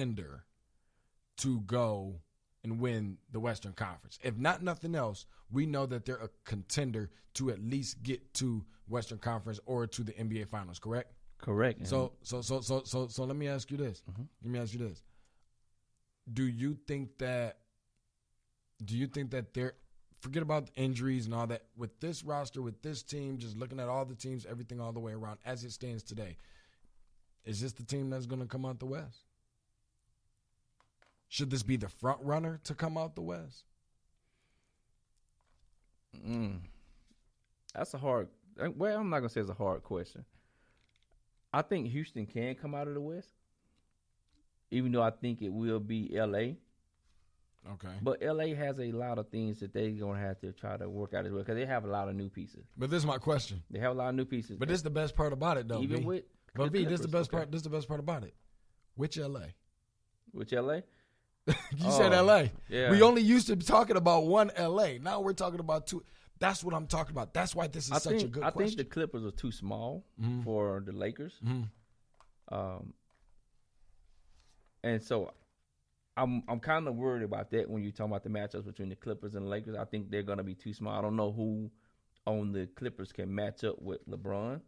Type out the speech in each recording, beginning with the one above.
contender to go and win the Western Conference. If not nothing else, we know that they're a contender to at least get to Western Conference or to the NBA Finals, correct? Correct. So let me ask you this. Mm-hmm. Let me ask you this. Do you think that they're, forget about the injuries and all that, with this roster, with this team, just looking at all the teams, everything all the way around as it stands today, is this the team that's going to come out the West? Should this be the front runner to come out the West? That's a hard. Well, I'm not gonna say it's a hard question. I think Houston can come out of the West, even though I think it will be L.A. Okay. But L.A. has a lot of things that they're gonna have to try to work out as well because they have a lot of new pieces. But this is my question. They have a lot of new pieces. But this is the best part about it, though. Even V. with But V, this is the best okay. part. This is the best part about it. Which L.A.? Which L.A.? You said L.A. Yeah. We only used to be talking about one L.A. Now we're talking about two. That's what I'm talking about. That's why this is such a good question. I think the Clippers are too small for the Lakers. And so I'm kind of worried about that when you're talking about the matchups between the Clippers and the Lakers. I think they're going to be too small. I don't know who on the Clippers can match up with LeBron.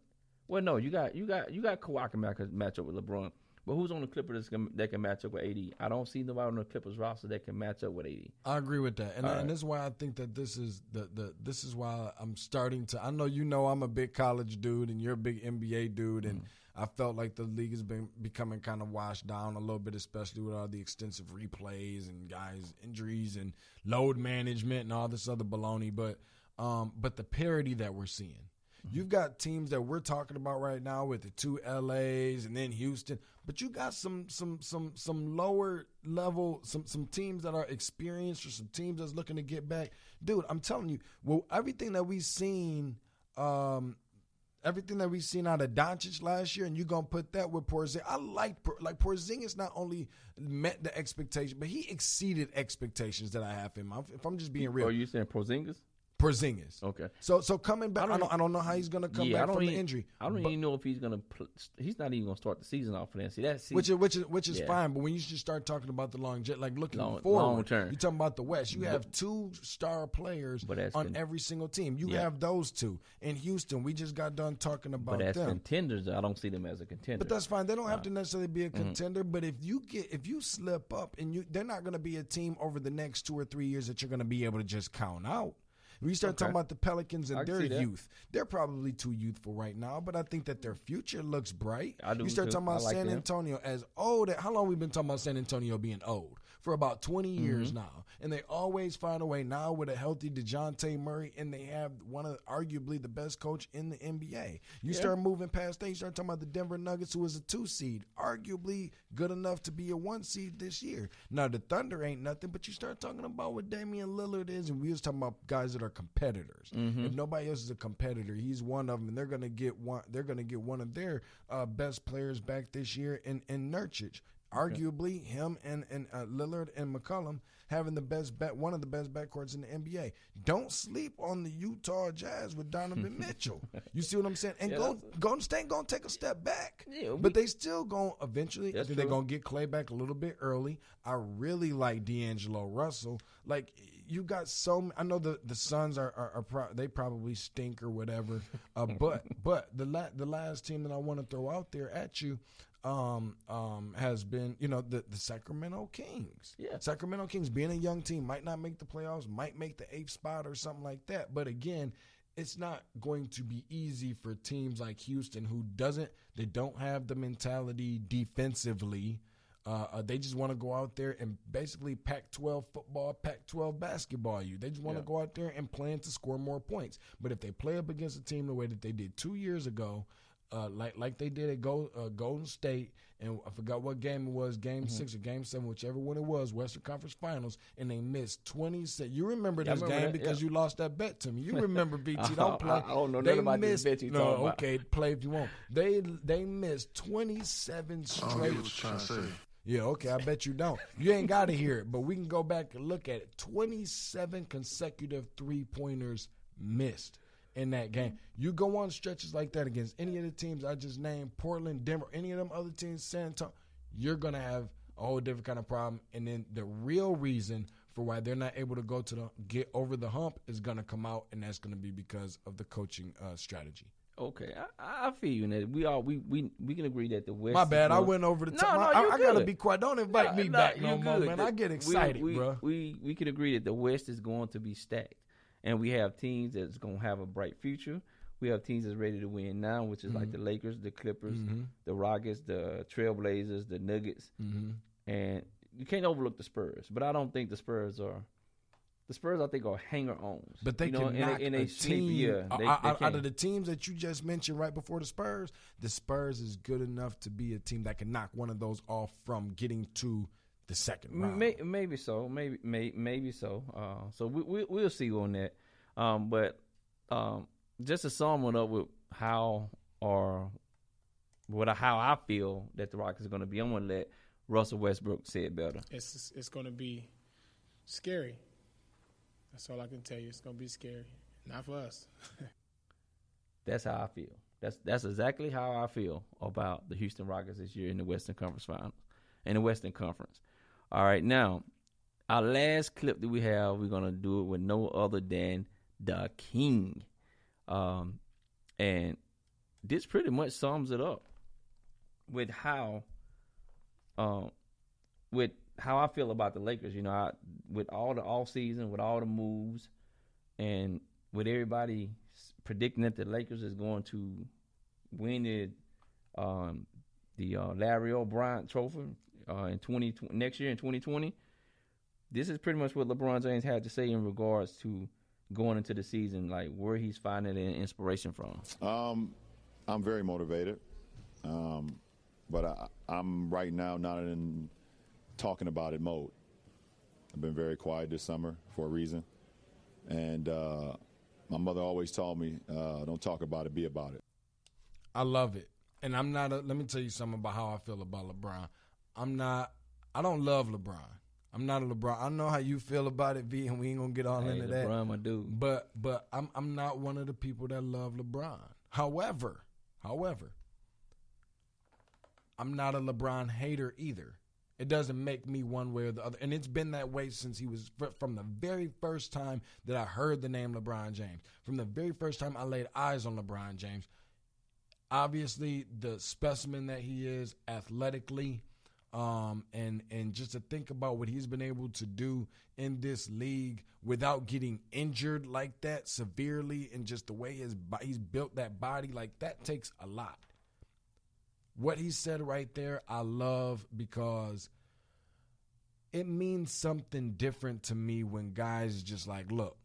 Well, no, you got Kawhi can match up with LeBron. But who's on the Clippers that can match up with AD? I don't see nobody on the Clippers roster that can match up with AD. I agree with that, and this is why I think that this is this is why I'm starting to. I know I'm a big college dude, and you're a big NBA dude, and I felt like the league has been becoming kind of washed down a little bit, especially with all the extensive replays and guys' injuries and load management and all this other baloney. But the parity that we're seeing. You've got teams that we're talking about right now with the two LAs and then Houston, but you got some lower level, some teams that are experienced or some teams that's looking to get back. Dude, I'm telling you, well, everything that we've seen out of Doncic last year, and you're gonna put that with Porzingis. I like Porzingis not only met the expectation, but he exceeded expectations that I have him. If I'm just being real. Are you saying Porzingis? Porzingis. Okay. So coming back, I don't know how he's going to come back from the injury. I don't even know if he's going to. He's not even going to start the season off for that. See, that's which is fine. But when you should start talking about the longevity, like looking forward, long term, you're talking about the West. You have two star players on every single team. You have those two in Houston. We just got done talking about them. But as contenders, I don't see them as a contender. But that's fine. They don't have to necessarily be a contender. But if you slip up and they're not going to be a team over the next 2 or 3 years that you're going to be able to just count out. When you start talking about the Pelicans and their youth, they're probably too youthful right now, but I think that their future looks bright. You start talking about San Antonio as old. How long we been talking about San Antonio being old? For about 20 years now. And they always find a way now with a healthy DeJounte Murray, and they have one of arguably the best coach in the NBA. You start moving past that, you start talking about the Denver Nuggets, who was a 2 seed, arguably good enough to be a 1 seed this year. Now, the Thunder ain't nothing, but you start talking about what Damian Lillard is, and we was talking about guys that are competitors. If nobody else is a competitor, he's one of them, and they're going to get one of their best players back this year in Nurkic. Arguably, him and Lillard and McCollum having one of the best backcourts in the NBA. Don't sleep on the Utah Jazz with Donovan Mitchell. You see what I'm saying? And Golden State going to take a step back. Yeah, but they still going to eventually. I think they're going to get Clay back a little bit early. I really like D'Angelo Russell. Like, you got I know the Suns they probably stink or whatever. But the last team that I want to throw out there at you has been, the Sacramento Kings. Yeah. Sacramento Kings, being a young team, might not make the playoffs, might make the 8th spot or something like that. But again, it's not going to be easy for teams like Houston they don't have the mentality defensively. They just want to go out there and basically Pac-12 football, Pac-12 basketball you. They just want to go out there and plan to score more points. But if they play up against a team the way that they did 2 years ago, like they did at Golden State, and I forgot what game it was, Game 6 or Game 7, whichever one it was, Western Conference Finals, and they missed 27. You remember this game because you lost that bet to me. You remember, BT. Don't play. I don't know nothing about this bet you talking about. Okay, play if you want. They missed 27 straight. Yeah, okay, I bet you don't. You ain't got to hear it, but we can go back and look at it. 27 consecutive three-pointers missed in that game. You go on stretches like that against any of the teams I just named, Portland, Denver, any of them other teams, San Antonio, you're going to have a whole different kind of problem. And then the real reason for why they're not able to get over the hump is going to come out, and that's going to be because of the coaching strategy. Okay, I feel you. That we can agree that the West. My bad, I went over the top. I gotta be quiet. Don't invite me back no more, man. I get excited, bro. We can agree that the West is going to be stacked, and we have teams that's going to have a bright future. We have teams that's ready to win now, which is like the Lakers, the Clippers, the Rockets, the Trailblazers, the Nuggets, and you can't overlook the Spurs. But I don't think the Spurs are. The Spurs, I think, are hanger-ons. But they can knock a team. Out of the teams that you just mentioned right before the Spurs is good enough to be a team that can knock one of those off from getting to the second round. Maybe so. Maybe so. So we'll see on that. But just to sum it up with how I feel that the Rockets are going to be, I'm going to let Russell Westbrook say it better. It's going to be scary. That's all I can tell you. It's going to be scary. Not for us. That's how I feel. That's exactly how I feel about the Houston Rockets this year in the Western Conference Finals, in the Western Conference. All right, now, our last clip that we have, we're going to do it with no other than the King. And this pretty much sums it up with how I feel about the Lakers. With all the offseason, with all the moves, and with everybody predicting that the Lakers is going to win the Larry O'Brien Trophy in next year in 2020, this is pretty much what LeBron James had to say in regards to going into the season, like where he's finding the inspiration from. I'm very motivated, but I'm right now not in talking about it mode. I've been very quiet this summer for a reason. And my mother always told me, don't talk about it, be about it. I love it. And let me tell you something about how I feel about LeBron. I don't love LeBron. I'm not a LeBron. I know how you feel about it, V, and we ain't gonna get all into that. LeBron, my dude. But I'm not one of the people that love LeBron. However, I'm not a LeBron hater either. It doesn't make me one way or the other. And it's been that way since he was from the very first time that I heard the name LeBron James. From the very first time I laid eyes on LeBron James. Obviously, the specimen that he is athletically, and just to think about what he's been able to do in this league without getting injured like that severely, and just the way he's built that body, like that takes a lot. What he said right there, I love, because it means something different to me when guys just like, look,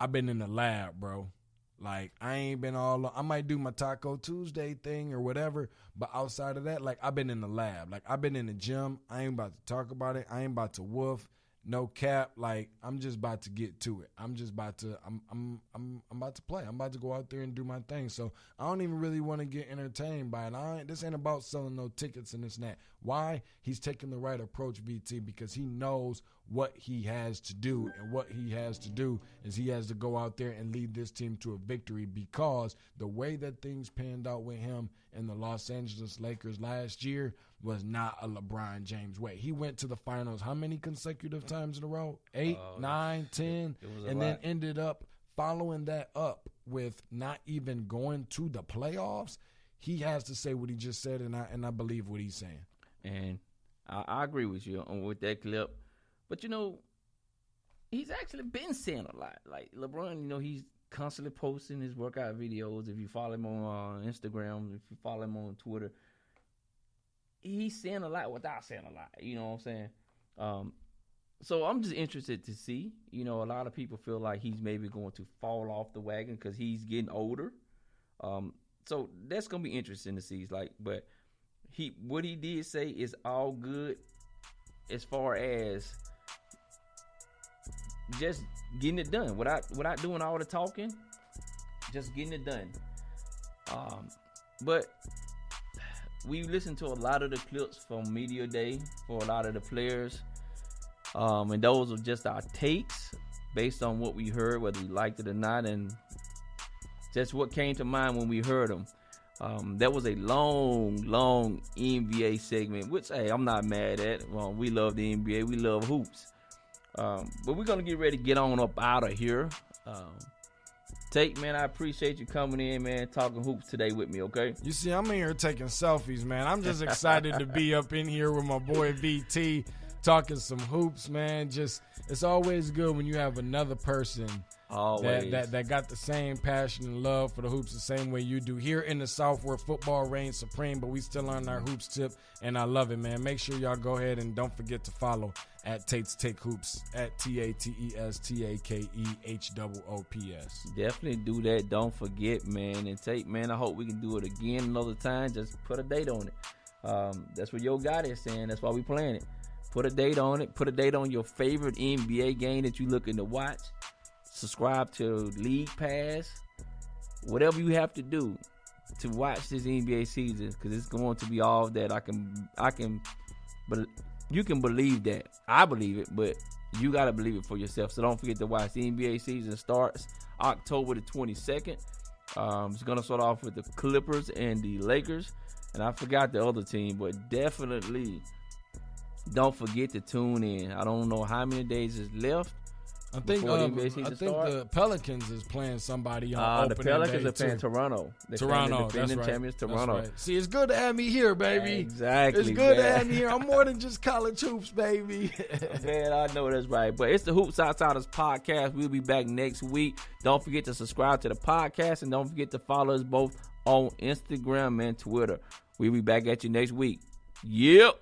I've been in the lab, bro. Like, I ain't been I might do my Taco Tuesday thing or whatever, but outside of that, like, I've been in the lab. Like, I've been in the gym. I ain't about to talk about it. I ain't about to woof. No cap. Like, I'm just about to get to it. I'm just about to, I'm about to play. I'm about to go out there and do my thing. So I don't even really want to get entertained by it. This ain't about selling no tickets and this and that. Why? He's taking the right approach, BT, because he knows what he has to do. And what he has to do is he has to go out there and lead this team to a victory, because the way that things panned out with him in the Los Angeles Lakers last year was not a LeBron James way. He went to the finals how many consecutive times in a row? 8, 9, 10, and then ended up following that up with not even going to the playoffs. He has to say what he just said, and I believe what he's saying. And I agree with you with that clip. But, he's actually been saying a lot. Like, LeBron, he's constantly posting his workout videos. If you follow him on Instagram, if you follow him on Twitter, he's saying a lot without saying a lot. You know what I'm saying? So I'm just interested to see. A lot of people feel like he's maybe going to fall off the wagon because he's getting older. So that's going to be interesting to see. But what he did say is all good as far as just getting it done without doing all the talking, just getting it done. But we listened to a lot of the clips from Media Day for a lot of the players, and those are just our takes based on what we heard, whether we liked it or not, and just what came to mind when we heard them. That was a long NBA segment, which, hey, I'm not mad at. We love the NBA. We love hoops. But we're going to get ready to get on up out of here. Tate, man, I appreciate you coming in, man, talking hoops today with me, okay? You see, I'm in here taking selfies, man. I'm just excited to be up in here with my boy VT talking some hoops, man. Just, it's always good when you have another person that got the same passion and love for the hoops the same way you do. Here in the South where football reigns supreme, but we still on our hoops tip, and I love it, man. Make sure y'all go ahead and don't forget to follow at Tate's Take Hoops, at TATESTAKEHOOPS. Definitely do that. Don't forget, man. And Tate, man, I hope we can do it again another time. Just put a date on it. That's what Yo Gotti is saying. That's why we playing it. Put a date on it. Put a date on your favorite NBA game that you looking to watch. Subscribe to League Pass. Whatever you have to do to watch this NBA season, because it's going to be all that but you can believe that. I believe it, but you got to believe it for yourself. So don't forget to watch. The NBA season starts October the 22nd. It's going to start off with the Clippers and the Lakers. And I forgot the other team, but definitely don't forget to tune in. I don't know how many days is left. I think the Pelicans is playing somebody on opening day. The Pelicans are playing Toronto. That's right. Champions, Toronto. That's right. See, it's good to have me here, baby. Exactly. It's good to have me here. I'm more than just college hoops, baby. Man, I know that's right. But it's the Hoops Outsiders podcast. We'll be back next week. Don't forget to subscribe to the podcast, and don't forget to follow us both on Instagram and Twitter. We'll be back at you next week. Yep.